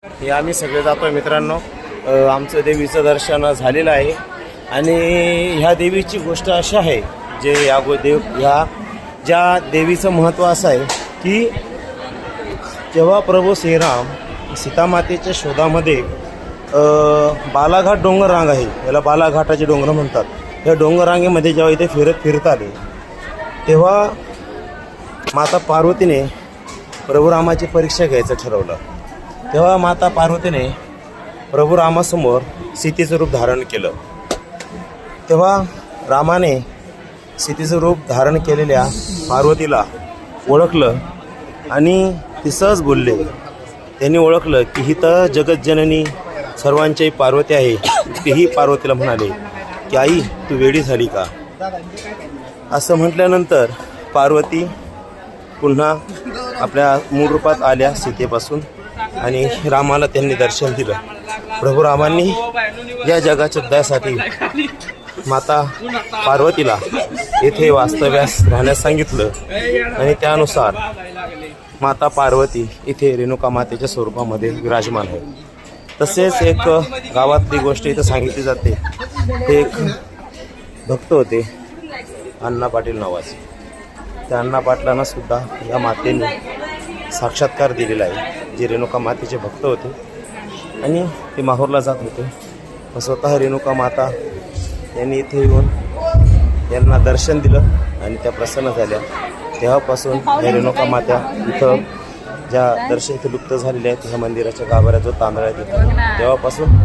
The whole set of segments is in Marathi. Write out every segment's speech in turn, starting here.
हे आम्ही सगळे जातोय मित्रांनो. आमचं देवीचं दर्शन झालेलं आहे आणि ह्या देवीची गोष्ट अशी आहे जे ह्या ज्या देवीचं महत्त्व असं आहे की जेव्हा प्रभू श्रीराम सीतामातेच्या शोधामध्ये बालाघाट डोंगर रांग आहे, याला बालाघाटाचे डोंगर म्हणतात. या डोंगररांगेमध्ये जेव्हा इथे फिरत आले तेव्हा माता पार्वतीने प्रभू रामाची परीक्षा घ्यायचं ठरवलं. तेव्हा माता पार्वतीने प्रभू रामासमोर सीतेचं रूप धारण केलं. तेव्हा रामाने सीतेचं रूप धारण केलेल्या पार्वतीला ओळखलं आणि ती सहज बोलले. त्यांनी ओळखलं की ही तर जगतजननी सर्वांची पार्वती आहे. तेही पार्वतीला म्हणाले की आई तू वेडी झाली का. असं म्हटल्यानंतर पार्वती पुन्हा आपल्या मूळ रूपात आल्या सीतेपासून आणि रामाला त्यांनी दर्शन दिलं. प्रभू रामांनी या जगाच्या उद्धारासाठी माता पार्वतीला येथे वास्तव्यास राहण्यास सांगितलं आणि त्यानुसार माता पार्वती इथे रेणुका मातेच्या स्वरूपामध्ये विराजमान आहे. तसेच एक गावातली गोष्ट इथं सांगितली जाते. ते एक भक्त होते अण्णा पाटील नावाचे. त्या अण्णा पाटलांना सुद्धा या मातेने साक्षात्कार दिलेला आहे. जे रेणुका मातेचे भक्त होते आणि ते माहूरला जात होते. स्वतः रेणुका माता यांनी इथे येऊन यांना दर्शन दिलं आणि त्या प्रसन्न झाल्या. तेव्हापासून या रेणुका माता इथं ज्या दर्शन इथे लुप्त झालेल्या आहेत ह्या मंदिराच्या गाभाऱ्यात जो तांदळा आहे तिथं तेव्हापासून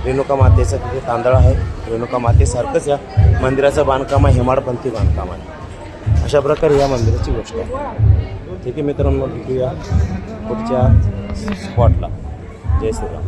रेणुका मातेचं तिथे तांदळा आहे. रेणुका मातेसारखंच या मंदिराचं बांधकाम आहे, हेमाडपंथी बांधकाम आहे. अशा प्रकारे या मंदिराची गोष्ट आहे. ठीक आहे मित्रांनो, भेटूया पुढच्या स्पॉटला. जय श्रीराम.